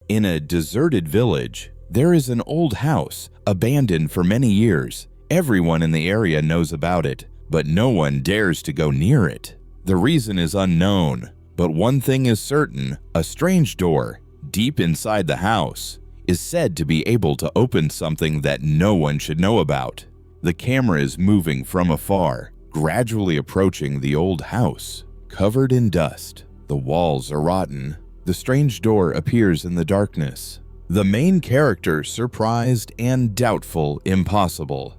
In a deserted village, there is an old house, abandoned for many years. Everyone in the area knows about it, but no one dares to go near it. The reason is unknown, but one thing is certain: a strange door, deep inside the house, is said to be able to open something that no one should know about. The camera is moving from afar, gradually approaching the old house. Covered in dust, the walls are rotten. The strange door appears in the darkness. The main character surprised and doubtful, impossible.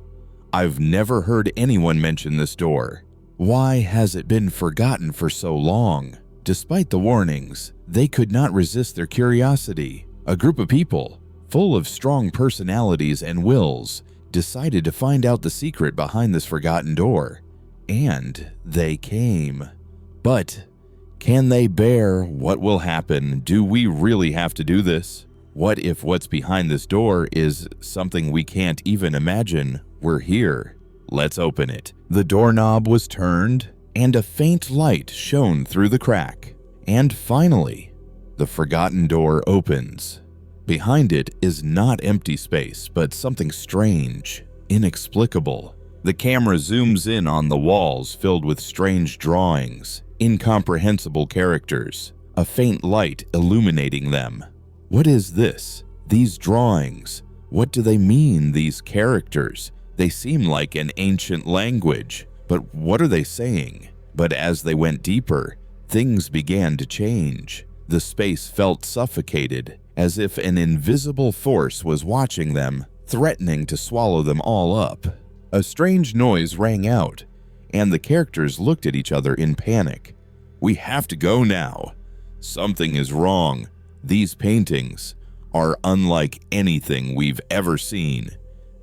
I've never heard anyone mention this door. Why has it been forgotten for so long? Despite the warnings, they could not resist their curiosity. A group of people, full of strong personalities and wills, decided to find out the secret behind this forgotten door. And they came. But can they bear what will happen? Do we really have to do this? What if what's behind this door is something we can't even imagine? We're here. Let's open it. The doorknob was turned, and a faint light shone through the crack. And finally, the forgotten door opens. Behind it is not empty space, but something strange, inexplicable. The camera zooms in on the walls filled with strange drawings, incomprehensible characters, a faint light illuminating them. What is this? These drawings? What do they mean, these characters? They seem like an ancient language, but what are they saying? But as they went deeper, things began to change. The space felt suffocated, as if an invisible force was watching them, threatening to swallow them all up. A strange noise rang out, and the characters looked at each other in panic. We have to go now. Something is wrong. These paintings are unlike anything we've ever seen.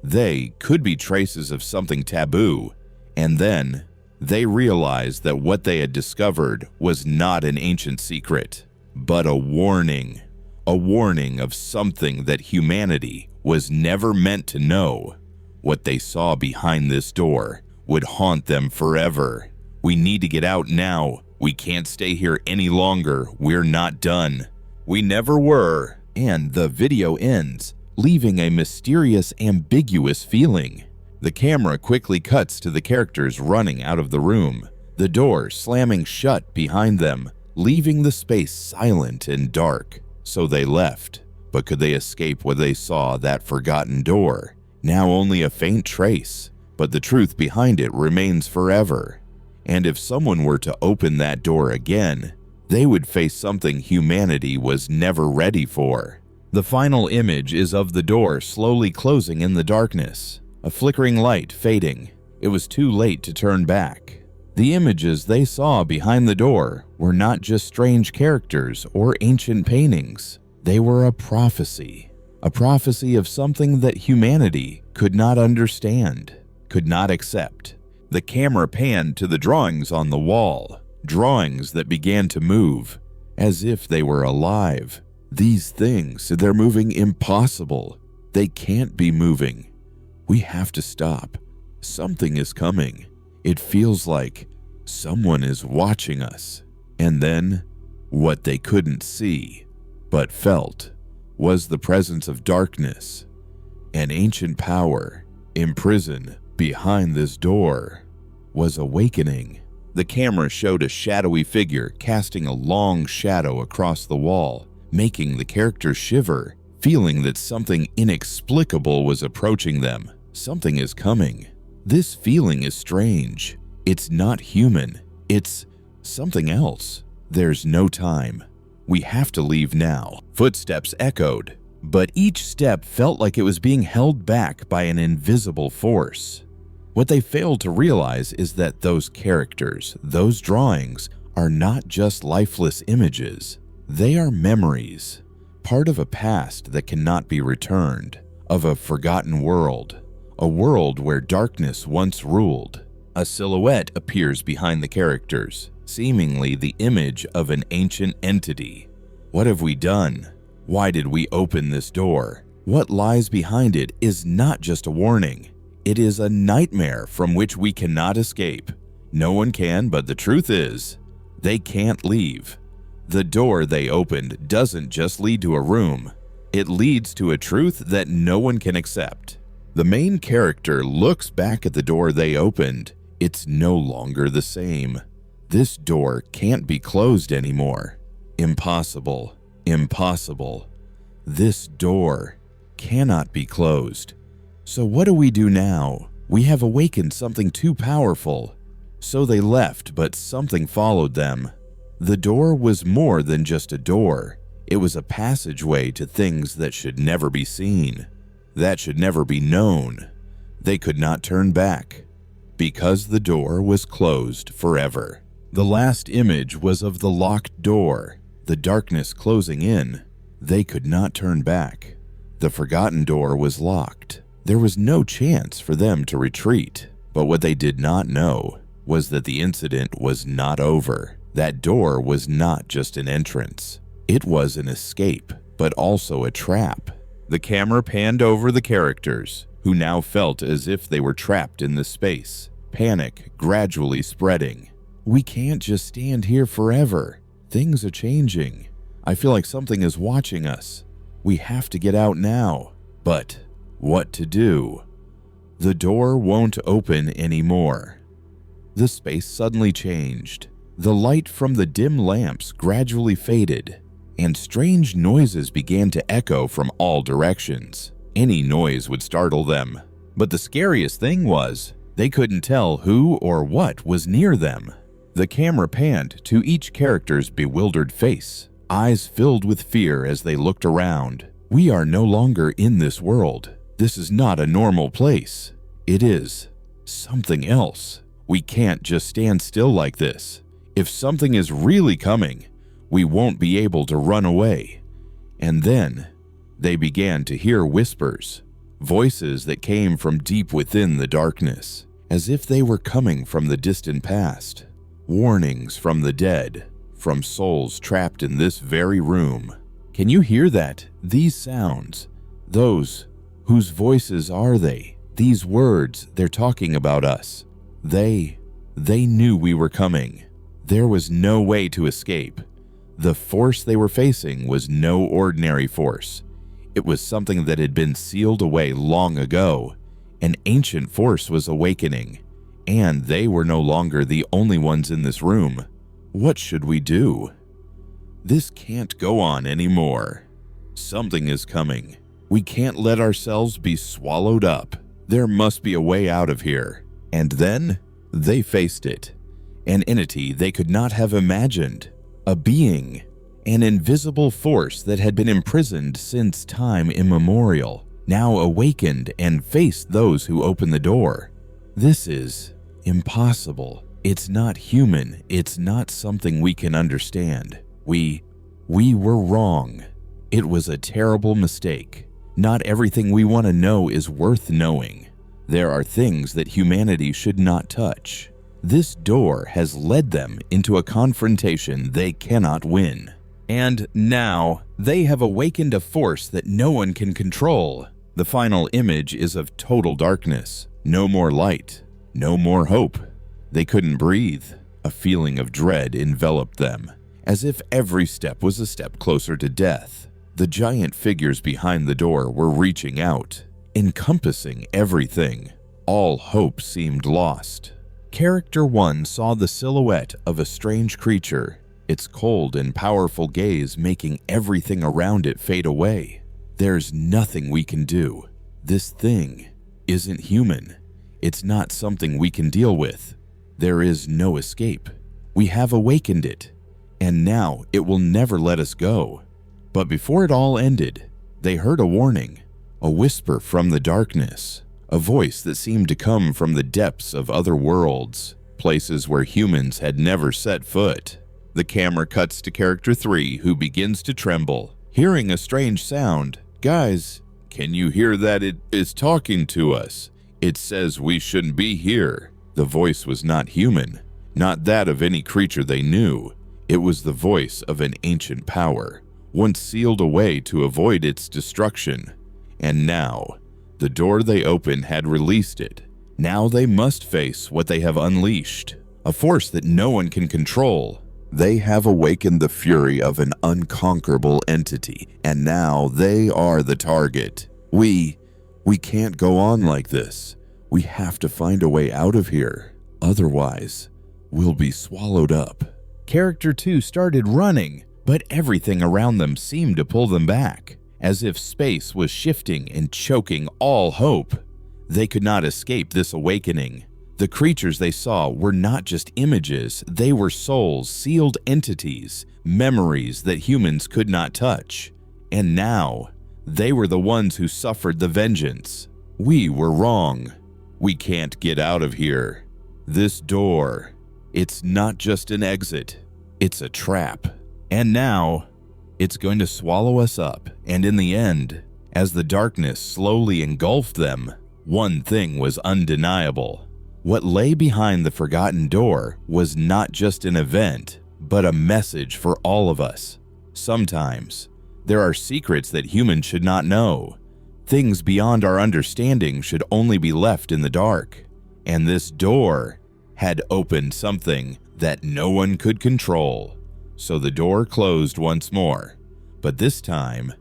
They could be traces of something taboo. And then they realized that what they had discovered was not an ancient secret, but a warning of something that humanity was never meant to know. What they saw behind this door would haunt them forever. We need to get out now. We can't stay here any longer. We're not done. We never were. And the video ends, leaving a mysterious, ambiguous feeling. The camera quickly cuts to the characters running out of the room, the door slamming shut behind them, leaving the space silent and dark. So they left. But could they escape what they saw, that forgotten door? Now only a faint trace, but the truth behind it remains forever. And if someone were to open that door again, they would face something humanity was never ready for. The final image is of the door slowly closing in the darkness, a flickering light fading. It was too late to turn back. The images they saw behind the door were not just strange characters or ancient paintings. They were a prophecy of something that humanity could not understand, could not accept. The camera panned to the drawings on the wall, drawings that began to move, as if they were alive. These things, they're moving. Impossible. They can't be moving. We have to stop. Something is coming. It feels like someone is watching us. And then, what they couldn't see, but felt, was the presence of darkness, an ancient power imprisoned behind this door was awakening. The camera showed a shadowy figure casting a long shadow across the wall, making the characters shiver, feeling that something inexplicable was approaching them. Something is coming. This feeling is strange. It's not human. It's something else. There's no time. We have to leave now. Footsteps echoed, but each step felt like it was being held back by an invisible force. What they failed to realize is that those characters, those drawings, are not just lifeless images. They are memories, part of a past that cannot be returned, of a forgotten world, a world where darkness once ruled. A silhouette appears behind the characters, seemingly the image of an ancient entity. What have we done? Why did we open this door? What lies behind it is not just a warning. It is a nightmare from which we cannot escape. No one can, but the truth is, they can't leave. The door they opened doesn't just lead to a room. It leads to a truth that no one can accept. The main character looks back at the door they opened. It's no longer the same. This door can't be closed anymore. Impossible. Impossible. This door cannot be closed. So what do we do now? We have awakened something too powerful. So they left, but something followed them. The door was more than just a door. It was a passageway to things that should never be seen, that should never be known. They could not turn back, because the door was closed forever. The last image was of the locked door, the darkness closing in. They could not turn back. The forgotten door was locked. There was no chance for them to retreat. But what they did not know was that the incident was not over. That door was not just an entrance. It was an escape, but also a trap. The camera panned over the characters, who now felt as if they were trapped in this space, panic gradually spreading. We can't just stand here forever. Things are changing. I feel like something is watching us. We have to get out now. But what to do? The door won't open anymore. The space suddenly changed. The light from the dim lamps gradually faded, and strange noises began to echo from all directions. Any noise would startle them. But the scariest thing was, they couldn't tell who or what was near them. The camera panned to each character's bewildered face, eyes filled with fear as they looked around. We are no longer in this world. This is not a normal place. It is something else. We can't just stand still like this. If something is really coming, we won't be able to run away. And then they began to hear whispers, voices that came from deep within the darkness, as if they were coming from the distant past. Warnings from the dead, from souls trapped in this very room. Can you hear that? These sounds, those whose voices are they? These words, they're talking about us. They knew we were coming. There was no way to escape. The force they were facing was no ordinary force. It was something that had been sealed away long ago. An ancient force was awakening, and they were no longer the only ones in this room. What should we do? This can't go on anymore. Something is coming. We can't let ourselves be swallowed up. There must be a way out of here. And then they faced it. An entity they could not have imagined. A being. An invisible force that had been imprisoned since time immemorial, now awakened and faced those who opened the door. This is impossible. It's not human. It's not something we can understand. We were wrong. It was a terrible mistake. Not everything we want to know is worth knowing. There are things that humanity should not touch. This door has led them into a confrontation they cannot win. And now, they have awakened a force that no one can control. The final image is of total darkness. No more light. No more hope. They couldn't breathe. A feeling of dread enveloped them, as if every step was a step closer to death. The giant figures behind the door were reaching out, encompassing everything. All hope seemed lost. Character 1 saw the silhouette of a strange creature, its cold and powerful gaze making everything around it fade away. There's nothing we can do. This thing isn't human. It's not something we can deal with. There is no escape. We have awakened it, and now it will never let us go. But before it all ended, they heard a warning, a whisper from the darkness, a voice that seemed to come from the depths of other worlds, places where humans had never set foot. The camera cuts to character 3, who begins to tremble, hearing a strange sound. Guys, can you hear that? It is talking to us. It says we shouldn't be here. The voice was not human, not that of any creature they knew. It was the voice of an ancient power, once sealed away to avoid its destruction. And now, the door they opened had released it. Now they must face what they have unleashed, a force that no one can control. They have awakened the fury of an unconquerable entity, and now they are the target. We can't go on like this. We have to find a way out of here. Otherwise, we'll be swallowed up. Character 2 started running, but everything around them seemed to pull them back, as if space was shifting and choking all hope. They could not escape this awakening. The creatures they saw were not just images, they were souls, sealed entities, memories that humans could not touch. And now, they were the ones who suffered the vengeance. We were wrong. We can't get out of here. This door, it's not just an exit, it's a trap. And now, it's going to swallow us up, and in the end, as the darkness slowly engulfed them, one thing was undeniable. What lay behind the forgotten door was not just an event, but a message for all of us. Sometimes, there are secrets that humans should not know. Things beyond our understanding should only be left in the dark. And this door had opened something that no one could control. So the door closed once more. But this time,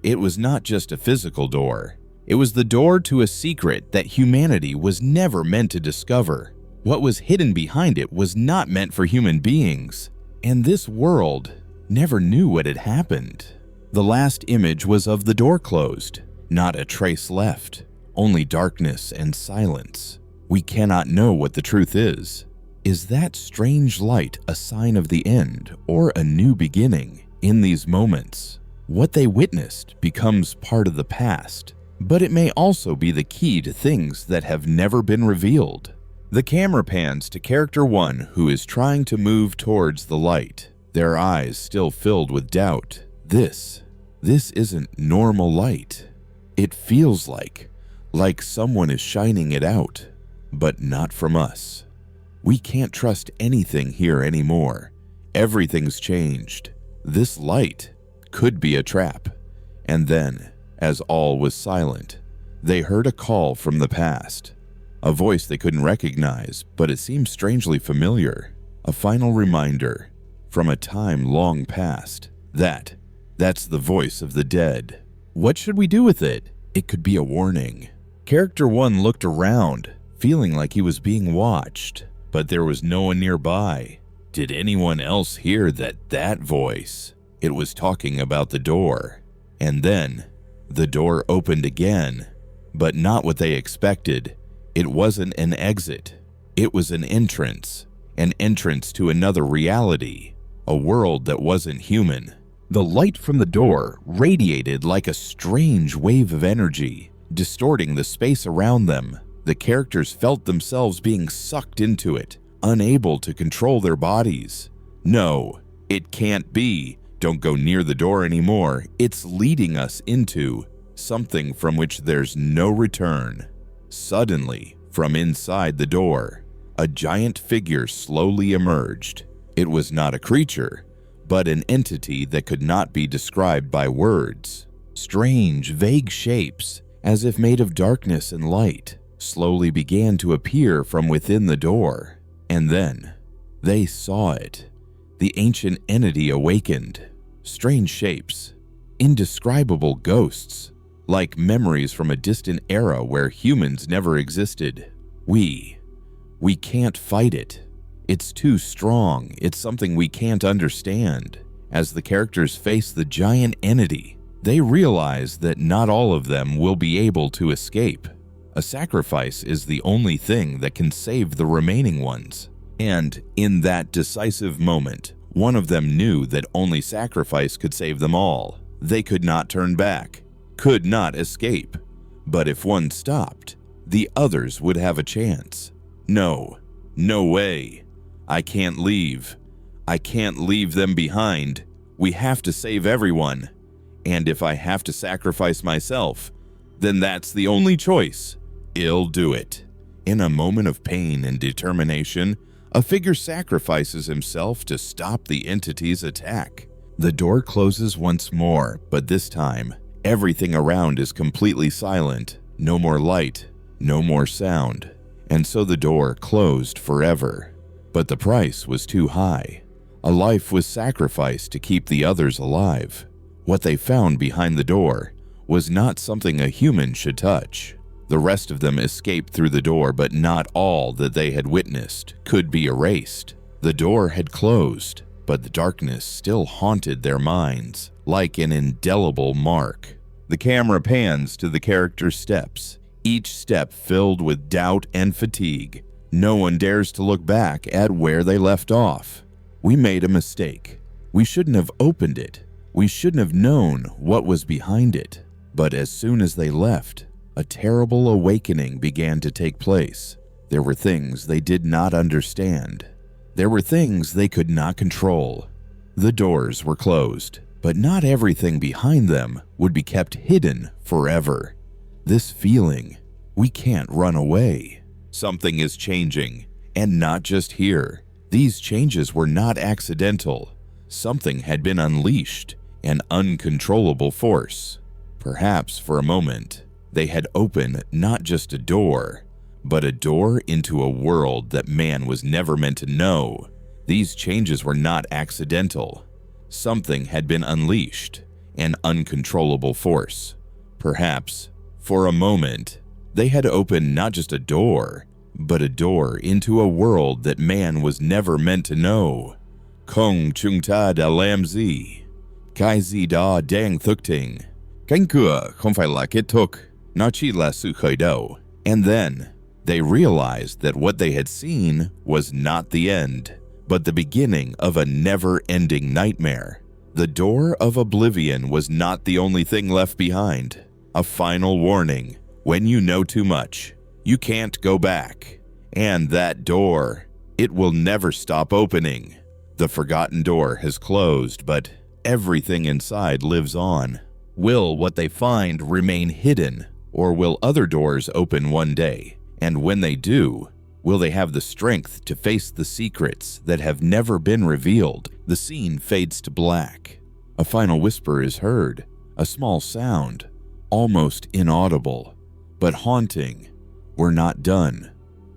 it was not just a physical door. It was the door to a secret that humanity was never meant to discover. What was hidden behind it was not meant for human beings, and this world never knew what had happened. The last image was of the door closed, not a trace left, only darkness and silence. We cannot know what the truth is. Is that strange light a sign of the end or a new beginning? In these moments, what they witnessed becomes part of the past. But it may also be the key to things that have never been revealed. The camera pans to character 1 who is trying to move towards the light, their eyes still filled with doubt. This isn't normal light. It feels like someone is shining it out, but not from us. We can't trust anything here anymore. Everything's changed. This light could be a trap. And then, as all was silent, they heard a call from the past. A voice they couldn't recognize, but it seemed strangely familiar. A final reminder from a time long past. That's the voice of the dead. What should we do with it? It could be a warning. Character 1 looked around, feeling like he was being watched, but there was no one nearby. Did anyone else hear that voice? It was talking about the door. And then, the door opened again, but not what they expected. It wasn't an exit. It was an entrance to another reality, a world that wasn't human. The light from the door radiated like a strange wave of energy, distorting the space around them. The characters felt themselves being sucked into it, unable to control their bodies. No, it can't be. Don't go near the door anymore. It's leading us into something from which there's no return. Suddenly, from inside the door, a giant figure slowly emerged. It was not a creature, but an entity that could not be described by words. Strange, vague shapes, as if made of darkness and light, slowly began to appear from within the door. And then, they saw it. The ancient entity awakened. Strange shapes, indescribable ghosts, like memories from a distant era where humans never existed. We can't fight it. It's too strong. It's something we can't understand. As the characters face the giant entity, they realize that not all of them will be able to escape. A sacrifice is the only thing that can save the remaining ones. And in that decisive moment, one of them knew that only sacrifice could save them all. They could not turn back, could not escape. But if one stopped, the others would have a chance. No way. I can't leave. I can't leave them behind. We have to save everyone. And if I have to sacrifice myself, then that's the only choice. I'll do it. In a moment of pain and determination, a figure sacrifices himself to stop the entity's attack. The door closes once more, but this time, everything around is completely silent. No more light, no more sound. And so the door closed forever. But the price was too high. A life was sacrificed to keep the others alive. What they found behind the door was not something a human should touch. The rest of them escaped through the door, but not all that they had witnessed could be erased. The door had closed, but the darkness still haunted their minds, like an indelible mark. The camera pans to the characters' steps, each step filled with doubt and fatigue. No one dares to look back at where they left off. We made a mistake. We shouldn't have opened it. We shouldn't have known what was behind it. But as soon as they left, a terrible awakening began to take place. There were things they did not understand. There were things they could not control. The doors were closed, but not everything behind them would be kept hidden forever. This feeling, we can't run away. Something is changing, and not just here. These changes were not accidental. Something had been unleashed, an uncontrollable force. Perhaps for a moment, they had opened not just a door, but a door into a world that man was never meant to know. These changes were not accidental. Something had been unleashed, an uncontrollable force. Perhaps, for a moment, they had opened not just a door, but a door into a world that man was never meant to know. Kong chung ta da lam zi, kai zi da dang thuk ting, cánh cửa không phải là kết thúc, nó chỉ là sự khởi đầu. And then, they realized that what they had seen was not the end, but the beginning of a never-ending nightmare. The door of oblivion was not the only thing left behind. A final warning: when you know too much, you can't go back. And that door, it will never stop opening. The forgotten door has closed, but everything inside lives on. Will what they find remain hidden, or will other doors open one day? And when they do, will they have the strength to face the secrets that have never been revealed? The scene fades to black. A final whisper is heard, a small sound, almost inaudible, but haunting. We're not done.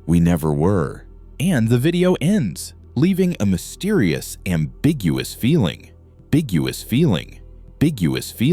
We never were. And the video ends, leaving a mysterious, ambiguous feeling. Biguous feeling.